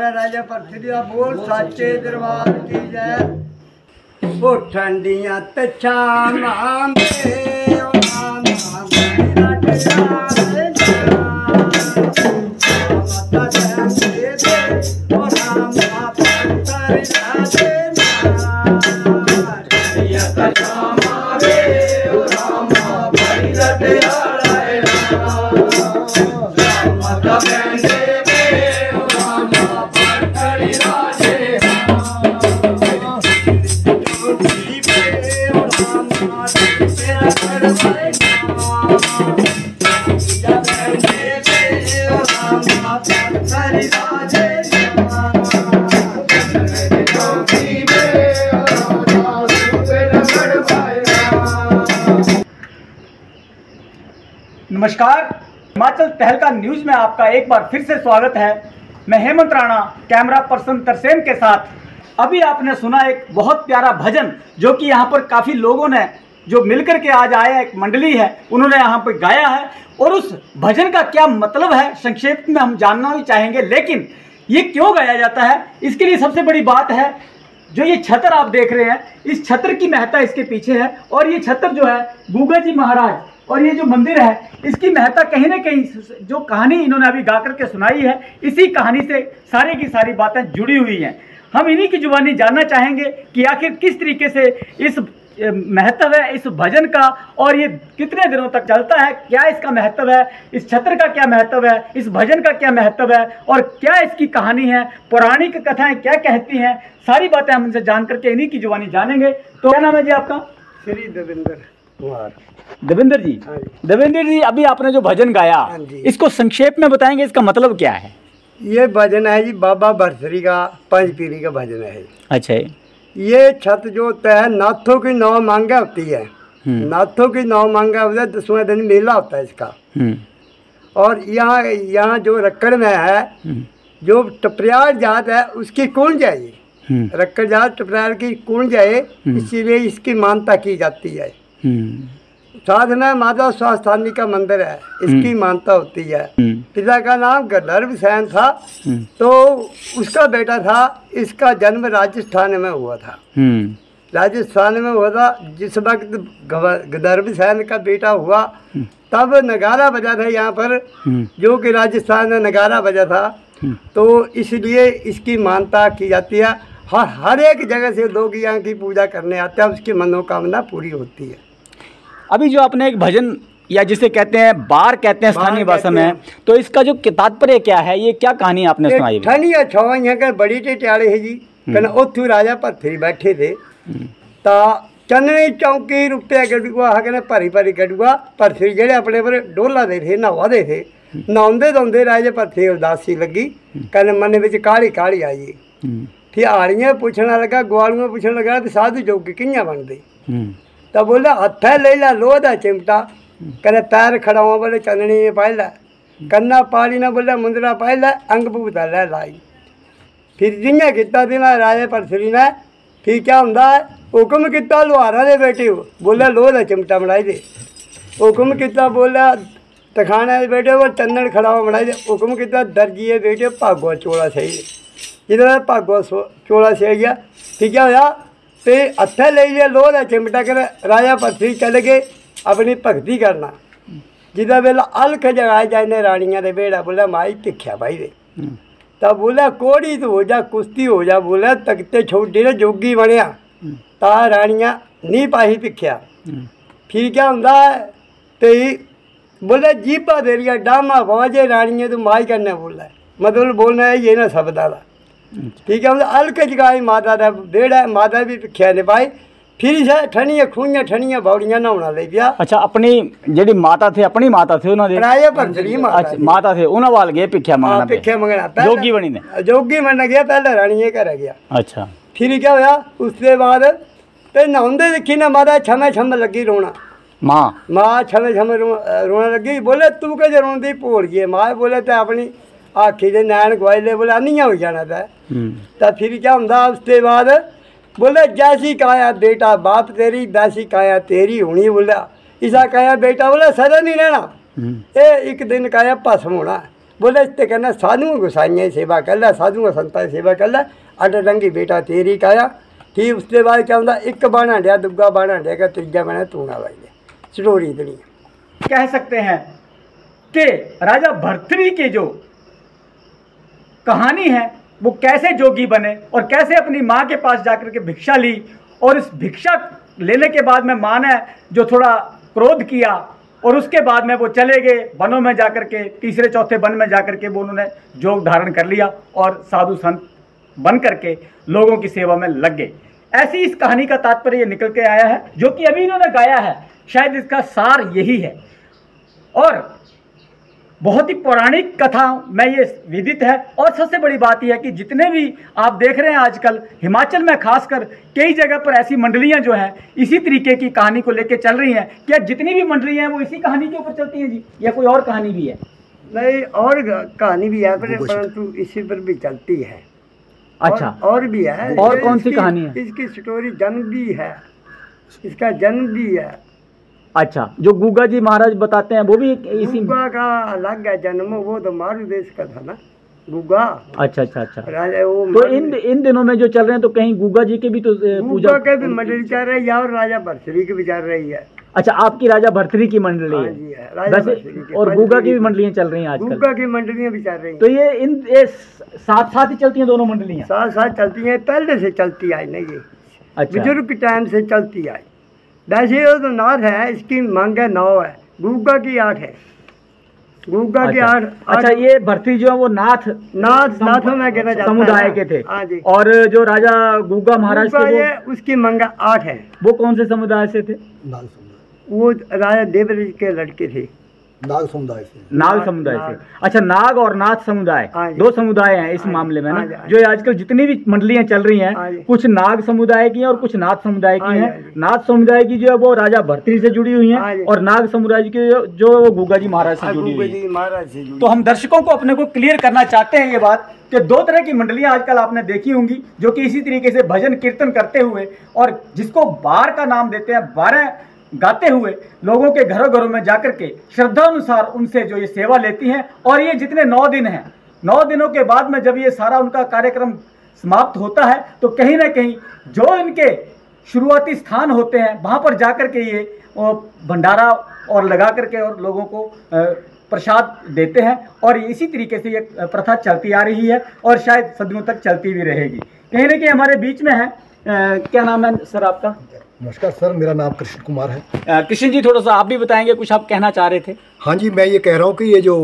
जयकारा राजा पृथ्वी का बोल साचे दरबार की जय। वो ठंडियां तछावां नमस्कार, हिमाचल तहलका न्यूज में आपका एक बार फिर से स्वागत है। मैं हेमंत राणा कैमरा पर्सन तरसेम के साथ। अभी आपने सुना एक बहुत प्यारा भजन जो कि यहाँ पर काफ़ी लोगों ने जो मिलकर के आज आया, एक मंडली है, उन्होंने यहाँ पर गाया है। और उस भजन का क्या मतलब है संक्षेप में हम जानना भी चाहेंगे, लेकिन ये क्यों गाया जाता है इसके लिए सबसे बड़ी बात है जो ये छतर आप देख रहे हैं, इस छतर की महत्ता इसके पीछे है। और ये छतर जो है गूगा जी महाराज और ये जो मंदिर है इसकी महत्ता कहीं ना कहीं जो कहानी इन्होंने अभी गा करके सुनाई है, इसी कहानी से सारी की सारी बातें जुड़ी हुई हैं। हम इन्हीं की जुबानी जानना चाहेंगे कि आखिर किस तरीके से इस महत्व है इस भजन का और ये कितने दिनों तक चलता है, क्या इसका महत्व है, इस छत्र का क्या महत्व है, इस भजन का क्या महत्व है और क्या इसकी कहानी है, पौराणिक कथाएं क्या कहती हैं, सारी बातें हम इनसे जान करके इन्हीं की जुबानी जानेंगे। तो क्या नाम है जी आपका? श्री देवेंद्र कुमार। देवेंद्र जी, देवेंद्र जी, अभी आपने जो भजन गाया इसको संक्षेप में बताएंगे, इसका मतलब क्या है? ये भजन है जी बाबा भरसरी का पंचपीरी का भजन है। अच्छा, ये छत जो होता है नाथों की नौ मांगा होती है, नाथों की नौ मांगा होता है, 10वें दिन मेला होता है इसका। और यहाँ जो रक्कड़ में है जो टपरियार जात है उसकी कुंज है ये, रक्कड़ जात टपरियार की कुंज है, इसीलिए इसकी मानता की जाती है। साथ में माता स्वास्थानी का मंदिर है, इसकी मानता होती है। पिता का नाम गंधर्व सेन था, तो उसका बेटा था। इसका जन्म राजस्थान में हुआ था, राजस्थान में हुआ था। जिस वक्त गंधर्व सेन का बेटा हुआ तब नगारा बजा था यहाँ पर, जो कि राजस्थान में नगारा बजा था, तो इसलिए इसकी मानता की जाती है। हर एक जगह से लोग यहाँ की पूजा करने आते हैं, उसकी मनोकामना पूरी होती है। अभी जो आपने एक भजन या जिसे कहते हैं बार कहते हैं स्थानीय भाषा में, तो इसका जो तात्पर्य क्या है, ये क्या कहानी आपने सुनाई? ठनी छवा यहाँ का बड़ी टेट्याले है जी, कहना उथू राजा पत्थरी बैठे थे, ता चन्नी चौंकी रुपया गडुआ कहना भरी भरी गडुआ पत्थरी जेड़े अपने पर डोला दे थे, नवा दे थे। नहाते धोंदे राजे पत्थरी उदासी लगी, कहने मन में काली काली आई। फिर आड़ियाँ पूछना लगा, ग्वालियाँ पूछने लगा भी साधु जोगी कियां बनते? तो बोला हथा ले ला लोह का चिमटा, कहने पैर खड़ावा बोले चंदनी पाई लै, कन्ना पाली ना बोले मुंदरा पाई लै, अंग भूता लै लाई। फिर जियां किता ना राजे परसरी ने, फिर क्या होंदा है हुक्म किता लुहारा दे बेटे हो, बोले लोह का चिमटा बनाई दे। हुक्म किता बोला तखाने दे बेटे वो चंदन खड़ावा बनाई दे। हुक्म किता दर्जी बेटे भागो चोला सही, जिधर भागो चोला सही गया। फिर क्या होया ते हथा ले लिया लोह का चिमटा कर राजा पत्थरी चले गए अपनी भगती करना। जिदा वेला अलख जगाए जाने रानिया दे बेड़ा, बोला माई भिख्या भाई दे। तब बोला कोड़ी तो हो जा, कुश्ती हो जा, बोला तकते छोटी ने जोगी बनया, ता रानिया नहीं पाही भिख्या। फिर क्या होंदा ते बोले जीपा तेरिया डामा बाजे रानिया तू माई करने बोला, मतलब बोलना है ये ना शब्दा का। ठीक है, अलग जगाई माता का बेड़ा, माता भी भिख्या ने पाई। फिर इसे ठनिया खूइयां ठनिया बौड़ियां नहाना ले गया। अच्छा, अपनी जेडी माता थे, अपनी माता थे उन्होंने राजा भरसरी माता थे, उन्होंने वाल गए भिख्या मंगना, भिख्या मंगना जोगी बनी ने, जोगी बनने गया, पहले रानी घर गया। अच्छा, फिर क्या होया उसके बाद तो नहाते देखी ना माता छमे छम लगी रोना, माँ छमे छम रोना लगी। बोले तू कहे रोंदी भोल गई? माँ बोले तो अपनी आखी दे नैन गवाई ले, बोले अन्नियां हो जाना था। तो फिर क्या होंदा उसके बाद बोले जैसी काया बेटा बाप तेरी, वैसी काया तेरी होनी। बोला इसा काया बेटा बोला सदा नहीं रहना, ये एक दिन काया भस्म होना। बोले इससे कहना साधुओं गोसाइयाँ की सेवा कर ला, साधुओं संतां की सेवा कर ला, अट रंगी बेटा तेरी काया। ठीक उसके बाद क्या होता, एक बाणा लिया, दुग्गा बाणा लिया, तीजा बना तूना लाई लिया। स्टोरी इतनी कह सकते हैं कि राजा भर्तृहरि की जो कहानी है वो कैसे जोगी बने और कैसे अपनी माँ के पास जाकर के भिक्षा ली, और इस भिक्षा लेने के बाद में माँ ने जो थोड़ा क्रोध किया और उसके बाद में वो चले गए वनों में जाकर के, तीसरे चौथे वन में जाकर के वो उन्होंने जोग धारण कर लिया और साधु संत बन करके लोगों की सेवा में लग गए। ऐसी इस कहानी का तात्पर्य निकल के आया है जो कि अभी इन्होंने गाया है। शायद इसका सार यही है और बहुत ही पौराणिक कथा में ये विदित है। और सबसे बड़ी बात यह है कि जितने भी आप देख रहे हैं आजकल हिमाचल में खासकर कई जगह पर ऐसी मंडलियां जो हैं इसी तरीके की कहानी को लेकर चल रही हैं। क्या जितनी भी मंडलियां हैं वो इसी कहानी के ऊपर चलती हैं जी, या कोई और कहानी भी है? नहीं, और कहानी भी है परंतु इसी पर भी चलती है। अच्छा, और भी है। और कौन सी कहानी है? इसकी स्टोरी जन्म भी है, इसका जन्म भी है। अच्छा, जो गुगा जी महाराज बताते हैं वो भी इसी गुगा का अलग है जन्म, वो तो मारू देश का था ना गुगा। अच्छा अच्छा अच्छा। राजा वो तो इन दिनों में जो चल रहे हैं तो कहीं गुगा जी के भी तो पूजा के भी मंडली चल रही है और राजा भर्तृहरि की भी चल रही है। अच्छा, आपकी राजा भर्तृहरि की मंडली है? वैसे और गुगा की भी मंडलियां चल रही हैं आजकल? गुगा की मंडलियां भी चल रही हैं। तो ये साथ साथ ही चलती हैं दोनों मंडलियां? साथ साथ चलती हैं, पहले से चलती आई नहीं ये। अच्छा, बुजुर्ग के टाइम से चलती आई। वैसे ये तो नाथ है, इसकी मांग है 9 है, गुगा की 8 है। गुगा के 8। अच्छा, ये भर्तृहरि जो है वो नाथों में कहना जाता है, समुदाय के थे। हाँ जी। और जो राजा गुगा महाराज थे उसकी मंगा 8 है। वो कौन से समुदाय से थे? वो राजा देवराज के लड़के थे, नाग समुदाय से। अच्छा, नाग और नाथ समुदाय, दो समुदाय हैं इस मामले में ना, जो आजकल जितनी भी मंडलियां चल रही हैं कुछ नाग समुदाय की हैं और कुछ नाथ समुदाय की हैं। नाथ समुदाय की जो है वो राजा भर्तृहरि से जुड़ी हुई हैं और नाग समुदाय की जो गुगा जी महाराज से जुड़ी हुई है। तो हम दर्शकों को अपने को क्लियर करना चाहते हैं ये बात कि 2 तरह की मंडलियां आजकल आपने देखी होंगी जो कि इसी तरीके से भजन कीर्तन करते हुए और जिसको बार का नाम देते हैं, 12 गाते हुए लोगों के घरों घरों में जाकर के श्रद्धा अनुसार उनसे जो ये सेवा लेती हैं। और ये जितने 9 दिन हैं, 9 दिनों के बाद में जब ये सारा उनका कार्यक्रम समाप्त होता है तो कहीं ना कहीं जो इनके शुरुआती स्थान होते हैं वहाँ पर जाकर के ये भंडारा और लगा करके और लोगों को प्रसाद देते हैं। और इसी तरीके से ये प्रथा चलती आ रही है और शायद सदियों तक चलती भी रहेगी। कहीं ना कहीं हमारे बीच में है, क्या नाम है सर आपका? नमस्कार सर, मेरा नाम कृष्ण कुमार है। कृष्ण जी, थोड़ा सा आप भी बताएंगे, कुछ आप कहना चाह रहे थे? हाँ जी, मैं ये कह रहा हूँ कि ये जो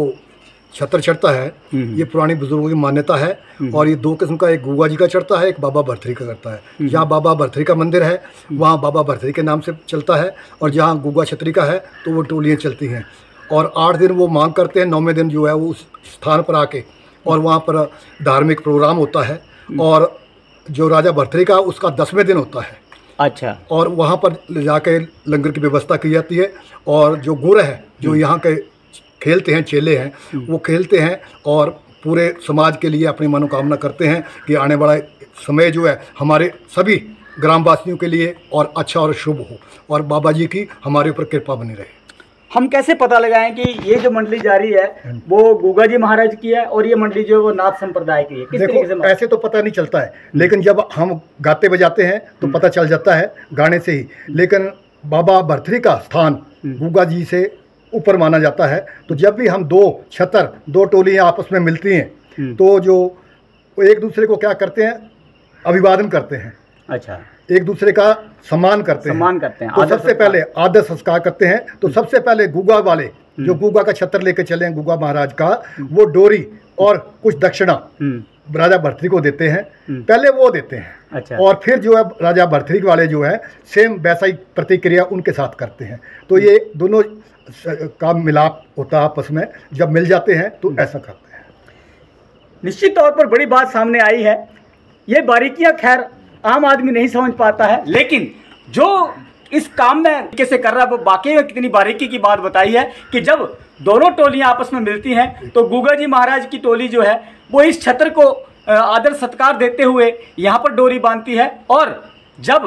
छत्र चढ़ता है ये पुरानी बुजुर्गों की मान्यता है और ये 2 किस्म का, एक गुगा जी का चढ़ता है, एक बाबा भर्तृहरि का करता है। जहाँ बाबा भर्तृहरि का मंदिर है वहाँ बाबा भर्तृहरि के नाम से चलता है और जहाँ गुगा छत्री का है तो वो टोलियाँ चलती हैं। और 8 दिन वो मांग करते हैं, 9वें दिन जो है वो उस स्थान पर आके और वहाँ पर धार्मिक प्रोग्राम होता है। और जो राजा भर्तृहरि का उसका 10वें दिन होता है। अच्छा, और वहाँ पर ले जाके लंगर की व्यवस्था की जाती है और जो गुर है, जो यहाँ के खेलते हैं, चेले हैं, वो खेलते हैं और पूरे समाज के लिए अपनी मनोकामना करते हैं कि आने वाला समय जो है हमारे सभी ग्रामवासियों के लिए और अच्छा और शुभ हो और बाबा जी की हमारे ऊपर कृपा बनी रहे। हम कैसे पता लगाएं कि ये जो मंडली जारी है वो गुगा जी महाराज की है और ये मंडली जो है वो नाथ संप्रदाय की है? किस तरीके से? ऐसे तो पता नहीं चलता है, लेकिन जब हम गाते बजाते हैं तो पता चल जाता है गाने से ही। लेकिन बाबा भर्तृहरि का स्थान गुगा जी से ऊपर माना जाता है। तो जब भी हम 2 टोलियाँ आपस में मिलती हैं तो जो एक दूसरे को क्या करते हैं, अभिवादन करते हैं। अच्छा, एक दूसरे का सम्मान करते हैं। तो सबसे पहले आदर संस्कार करते हैं। तो सबसे पहले गुगा वाले जो गुगा का छत्र लेके चले हैं गुगा महाराज का, वो डोरी और कुछ दक्षिणा राजा भर्तृहरि को देते हैं, पहले वो देते हैं। अच्छा। और फिर जो है राजा भर्तृहरि वाले जो है सेम वैसा ही प्रतिक्रिया उनके साथ करते हैं। तो ये दोनों का मिलाप होता है आपस में, जब मिल जाते हैं तो ऐसा करते हैं। निश्चित तौर पर बड़ी बात सामने आई है। ये बारीकियां खैर आम आदमी नहीं समझ पाता है, लेकिन जो इस काम में कैसे कर रहा है वो वाकई में कितनी बारीकी की बात बताई है कि जब दोनों टोलियां आपस में मिलती हैं तो गुगा जी महाराज की टोली जो है वो इस छत्र को आदर सत्कार देते हुए यहाँ पर डोरी बांधती है। और जब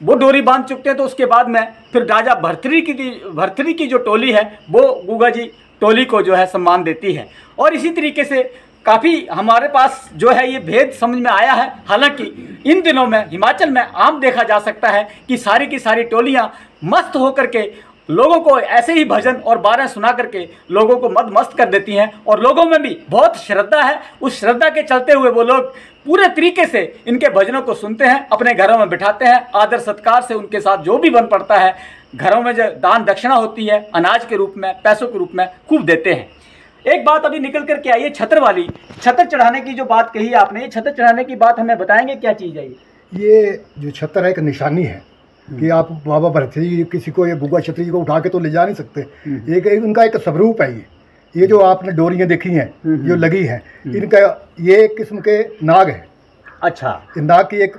वो डोरी बांध चुकते हैं तो उसके बाद में फिर राजा भर्तृहरि की जो टोली है वो गुगा जी टोली को जो है सम्मान देती है। और इसी तरीके से काफ़ी हमारे पास जो है ये भेद समझ में आया है। हालांकि इन दिनों में हिमाचल में आम देखा जा सकता है कि सारी की सारी टोलियां मस्त होकर के लोगों को ऐसे ही भजन और बारें सुना करके लोगों को मद मस्त कर देती हैं, और लोगों में भी बहुत श्रद्धा है। उस श्रद्धा के चलते हुए वो लोग पूरे तरीके से इनके भजनों को सुनते हैं, अपने घरों में बिठाते हैं, आदर सत्कार से उनके साथ जो भी बन पड़ता है, घरों में जो दान दक्षिणा होती है अनाज के रूप में, पैसों के रूप में खूब देते हैं। एक बात अभी निकल करके आई है छत्र वाली, छत्र चढ़ाने की जो बात कही आपने, ये छत्र चढ़ाने की बात हमें बताएंगे क्या चीज़ है ये जो छत्र है एक निशानी है कि आप बाबा भरथरी किसी को ये गुग्गा छत्री को उठा के तो ले जा नहीं सकते। एक उनका एक स्वरूप है ये जो आपने डोरियाँ देखी हैं जो लगी हैं, इनका ये एक किस्म के नाग है। अच्छा, नाग की एक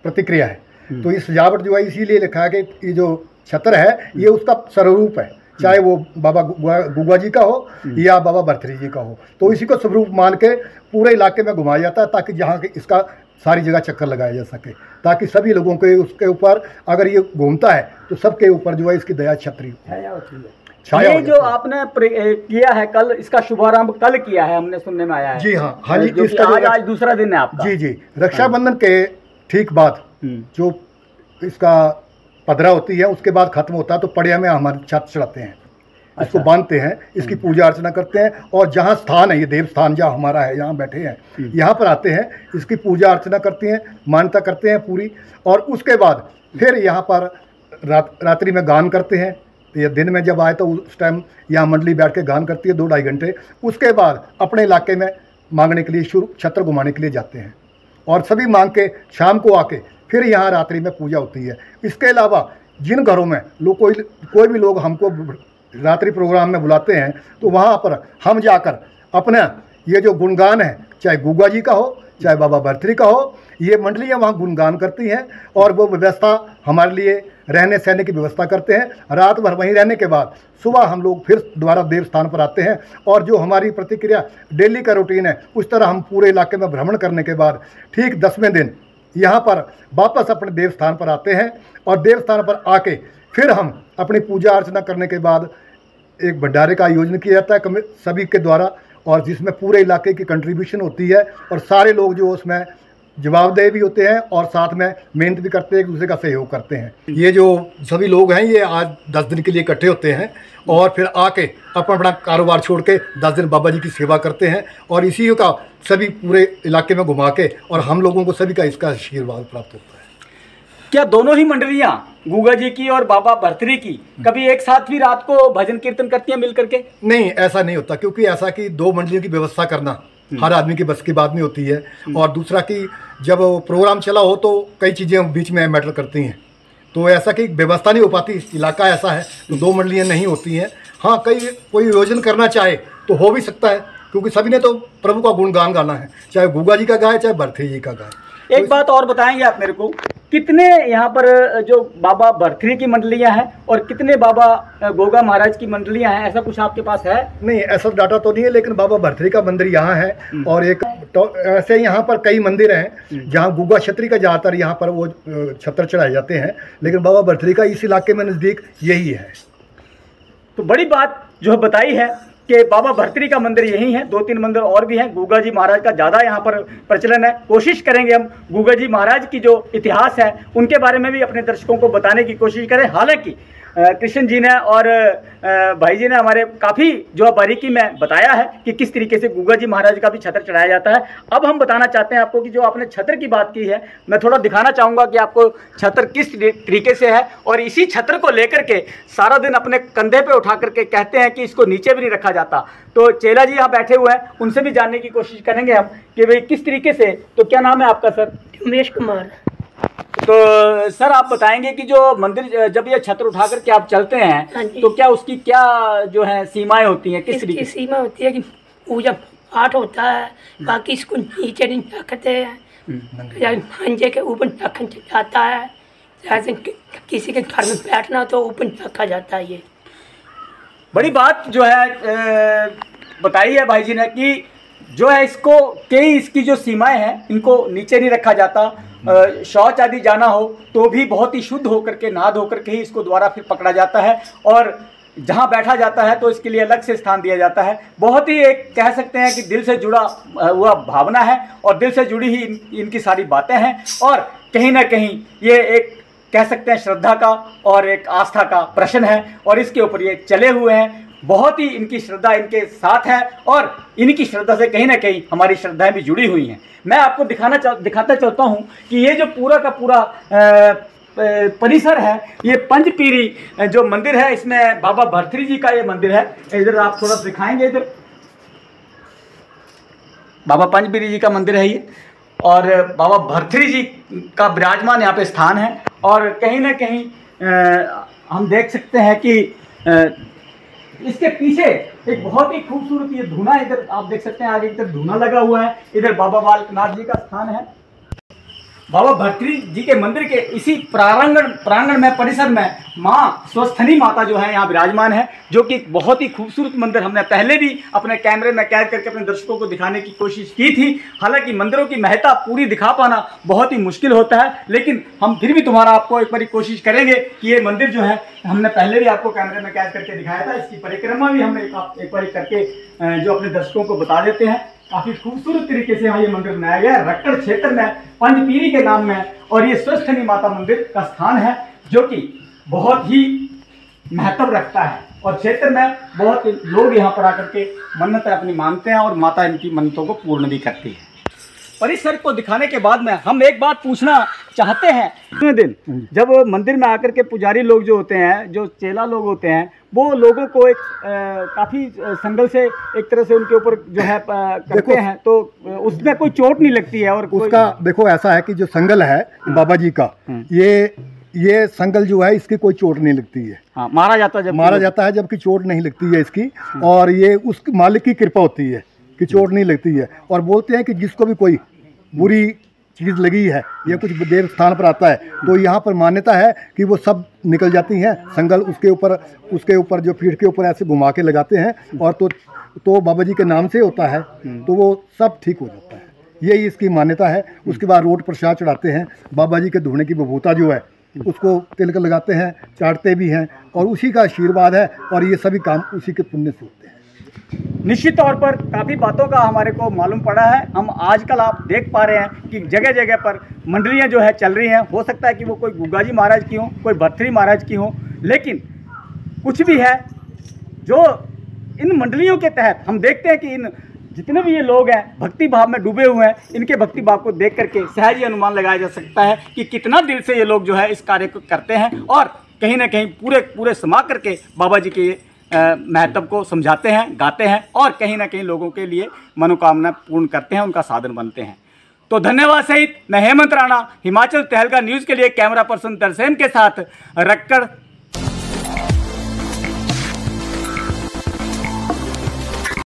प्रतिक्रिया है। तो ये सजावट जो है इसीलिए लिखा है कि ये जो छत्र है ये उसका स्वरूप है, चाहे वो बाबा गुग्गा जी का हो या बाबा भरथरी जी का हो। तो इसी को स्वरूप मान के पूरे इलाके में घुमाया जाता है ताकि जहाँ के इसका सारी जगह चक्कर लगाया जा सके, ताकि सभी लोगों के उसके ऊपर अगर ये घूमता है तो सबके ऊपर जो है इसकी दया छत्री छाया। ये जो आपने किया है कल, इसका शुभारंभ कल किया है, हमने सुनने में आया है। जी हाँ, हाँ जी, इसका आज दूसरा दिन है आपका। जी जी, रक्षाबंधन के ठीक बाद जो इसका पदरा होती है उसके बाद खत्म होता है तो पड़िया में हमारे छत्र चढ़ाते हैं, इसको बांधते हैं, इसकी पूजा अर्चना करते हैं, और जहाँ स्थान है ये देव स्थान जहाँ हमारा है यहाँ बैठे हैं यहाँ पर आते हैं, इसकी पूजा अर्चना करते हैं, मान्यता करते हैं पूरी। और उसके बाद फिर यहाँ पर रात्रि में गान करते हैं। तो ये दिन में जब आए तो उस टाइम यहाँ मंडली बैठ के गान करती है 2-2.5 घंटे। उसके बाद अपने इलाके में मांगने के लिए छत्र घुमाने के लिए जाते हैं, और सभी मांग के शाम को आके फिर यहाँ रात्रि में पूजा होती है। इसके अलावा जिन घरों में लोग कोई भी लोग हमको रात्रि प्रोग्राम में बुलाते हैं तो वहाँ पर हम जाकर अपना ये जो गुणगान है, चाहे गुग्गा जी का हो चाहे बाबा भरथरी का हो, ये मंडलियाँ वहाँ गुणगान करती हैं, और वो व्यवस्था हमारे लिए रहने सहने की व्यवस्था करते हैं। रात भर वहीं रहने के बाद सुबह हम लोग फिर दोबारा देव स्थान पर आते हैं, और जो हमारी प्रतिक्रिया डेली का रूटीन है उस तरह हम पूरे इलाके में भ्रमण करने के बाद ठीक 10वें दिन यहाँ पर वापस अपने देव स्थान पर आते हैं, और देव स्थान पर आके फिर हम अपनी पूजा अर्चना करने के बाद एक भंडारे का आयोजन किया जाता है सभी के द्वारा, और जिसमें पूरे इलाके की कंट्रीब्यूशन होती है, और सारे लोग जो उसमें जवाबदेह भी होते हैं और साथ में मेहनत भी करते हैं, एक दूसरे का सहयोग करते हैं। ये जो सभी लोग हैं ये आज 10 दिन के लिए इकट्ठे होते हैं, और फिर आके अपना अपना कारोबार छोड़ के 10 दिन बाबा जी की सेवा करते हैं, और इसी का सभी पूरे इलाके में घुमा के, और हम लोगों को सभी का इसका आशीर्वाद प्राप्त होता है। क्या दोनों ही मंडलियाँ गुग्गा जी की और बाबा भरथरी की कभी एक साथ भी रात को भजन कीर्तन करती हैं मिल करके? नहीं, ऐसा नहीं होता, क्योंकि ऐसा कि 2 मंडलियों की व्यवस्था करना हर आदमी की बस की बात नहीं होती है, और दूसरा कि जब प्रोग्राम चला हो तो कई चीज़ें बीच में मैटर करती हैं, तो ऐसा कि व्यवस्था नहीं हो पाती। इलाका ऐसा है तो 2 मंडलियाँ नहीं होती हैं। हाँ, कोई आयोजन करना चाहे तो हो भी सकता है, क्योंकि सभी ने तो प्रभु का गुणगान गाना है, चाहे गुग्गा जी का गाए चाहे भरथरी जी का गाए। एक बात और बताएंगे आप मेरे को, कितने यहाँ पर जो बाबा भरथरी की मंडलियाँ हैं और कितने बाबा गोगा महाराज की मंडलियाँ हैं, ऐसा कुछ आपके पास है? नहीं, ऐसा डाटा तो नहीं है, लेकिन बाबा भरथरी का मंदिर यहाँ है, और एक ऐसे यहाँ पर कई मंदिर हैं जहाँ गुग्गा छत्री का ज़्यादातर यहाँ पर वो छत्र चढ़ाए जाते हैं, लेकिन बाबा भरथरी का इस इलाके में नज़दीक यही है। तो बड़ी बात जो बताई है कि बाबा भरथरी का मंदिर यही है, 2-3 मंदिर और भी हैं। गुग्गा जी महाराज का ज़्यादा यहाँ पर प्रचलन है। कोशिश करेंगे हम गुग्गा जी महाराज की जो इतिहास है उनके बारे में भी अपने दर्शकों को बताने की कोशिश करें। हालांकि कृष्ण जी ने और भाई जी ने हमारे काफ़ी जो बारीकी में बताया है कि किस तरीके से गुग्गा जी महाराज का भी छत्र चढ़ाया जाता है। अब हम बताना चाहते हैं आपको कि जो आपने छत्र की बात की है, मैं थोड़ा दिखाना चाहूँगा कि आपको छत्र किस तरीके से है, और इसी छत्र को लेकर के सारा दिन अपने कंधे पे उठा करके कहते हैं कि इसको नीचे भी नहीं रखा जाता। तो चेला जी यहाँ बैठे हुए हैं, उनसे भी जानने की कोशिश करेंगे हम कि भाई किस तरीके से। तो क्या नाम है आपका सर? उमेश कुमार। तो सर आप बताएंगे कि जो मंदिर जब ये छत्र उठा करके आप चलते हैं तो क्या उसकी क्या जो है सीमाएं होती हैं, किस तरीके? सीमा होती है कि पूजा पाठ होता है, बाकी इसको नीचे नहीं रखते हैं, खंजे के ऊपर रखा जाता है, जैसे किसी के घर में बैठना तो ऊपर रखा जाता है। ये बड़ी बात जो है बताई है भाई जी ने कि जो है इसकी जो सीमाएं हैं इनको नीचे नहीं रखा जाता। शौच आदि जाना हो तो भी बहुत ही शुद्ध होकर के नहा धो करके ही इसको दोबारा फिर पकड़ा जाता है, और जहाँ बैठा जाता है तो इसके लिए अलग से स्थान दिया जाता है। बहुत ही एक कह सकते हैं कि दिल से जुड़ा हुआ भावना है और दिल से जुड़ी ही इनकी सारी बातें हैं और कहीं ना कहीं ये एक कह सकते हैं श्रद्धा का और एक आस्था का प्रश्न है और इसके ऊपर ये चले हुए हैं। बहुत ही इनकी श्रद्धा इनके साथ है और इनकी श्रद्धा से कहीं ना कहीं हमारी श्रद्धाएं भी जुड़ी हुई हैं। मैं आपको दिखाता चलता हूं कि ये जो पूरा का पूरा परिसर है, ये पंचपीरी जो मंदिर है, इसमें बाबा भरथरी जी का ये मंदिर है। इधर आप थोड़ा दिखाएंगे, इधर बाबा पंचपीरी जी का मंदिर है ये और बाबा भरथरी जी का विराजमान यहाँ पे स्थान है और कहीं ना कहीं हम देख सकते हैं कि इसके पीछे एक बहुत ही खूबसूरत ये धूना, इधर आप देख सकते हैं आगे की तरफ धूना लगा हुआ है। इधर बाबा बालकनाथ जी का स्थान है। बाबा भरथरी जी के मंदिर के इसी प्रांगण में परिसर में माँ स्वस्थनी माता जो है यहाँ विराजमान है, जो कि बहुत ही खूबसूरत मंदिर हमने पहले भी अपने कैमरे में कैद करके अपने दर्शकों को दिखाने की कोशिश की थी। हालांकि मंदिरों की महत्ता पूरी दिखा पाना बहुत ही मुश्किल होता है, लेकिन हम फिर भी तुम्हारा आपको एक बार कोशिश करेंगे कि ये मंदिर जो है हमने पहले भी आपको कैमरे में कैद करके दिखाया था। इसकी परिक्रमा भी हमने एक बार करके जो अपने दर्शकों को बता देते हैं। काफी खूबसूरत तरीके से यहाँ ये मंदिर बनाया गया है रक्कड़ क्षेत्र में पंचपीरी के नाम में और ये स्वस्थनी माता मंदिर का स्थान है जो कि बहुत ही महत्व रखता है और क्षेत्र में बहुत लोग यहाँ पर आकर के मन्नतें अपनी मानते हैं और माता इनकी मन्नतों को पूर्ण भी करती है। परिसर को दिखाने के बाद में हम एक बात पूछना चाहते हैं। दिन जब मंदिर में आकर के पुजारी लोग जो होते हैं, जो चेला लोग होते हैं, वो लोगों को एक काफ़ी संगल से एक तरह से उनके ऊपर जो है करते हैं, तो उसमें कोई चोट नहीं लगती है। और उसका देखो ऐसा है कि जो संगल है बाबा जी का, ये संगल जो है इसकी कोई चोट नहीं लगती है। हाँ, मारा जाता है जबकि चोट नहीं लगती है इसकी, और ये उस मालिक की कृपा होती है कि चोट नहीं लगती है। और बोलते हैं कि जिसको भी कोई बुरी चीज़ लगी है या कुछ देव स्थान पर आता है तो यहाँ पर मान्यता है कि वो सब निकल जाती हैं। संगल उसके ऊपर जो पीठ के ऊपर ऐसे घुमा के लगाते हैं और तो बाबा जी के नाम से होता है, तो वो सब ठीक हो जाता है। यही इसकी मान्यता है। उसके बाद रोड प्रसाद चढ़ाते हैं, बाबा जी के धोने की बभूता जो है उसको तिलक लगाते हैं, चाटते भी हैं और उसी का आशीर्वाद है और ये सभी काम उसी के पुण्य से होते हैं। निश्चित तौर पर काफ़ी बातों का हमारे को मालूम पड़ा है। हम आजकल आप देख पा रहे हैं कि जगह जगह पर मंडलियां जो है चल रही हैं। हो सकता है कि वो कोई गुग्गा जी महाराज की हो, कोई भरथरी महाराज की हो, लेकिन कुछ भी है जो इन मंडलियों के तहत हम देखते हैं कि इन जितने भी ये लोग हैं भक्ति भाव में डूबे हुए हैं। इनके भक्ति भाव को देख करके सहज ही अनुमान लगाया जा सकता है कि कितना दिल से ये लोग जो है इस कार्य को करते हैं और कहीं ना कहीं पूरे समा करके बाबा जी के महत्व को समझाते हैं, गाते हैं और कहीं ना कहीं लोगों के लिए मनोकामना पूर्ण करते हैं, उनका साधन बनते हैं। तो धन्यवाद सहित मैं हेमंत राणा, हिमाचल तहलका न्यूज़ के लिए कैमरा पर्सन तरसेम के साथ रक्कड़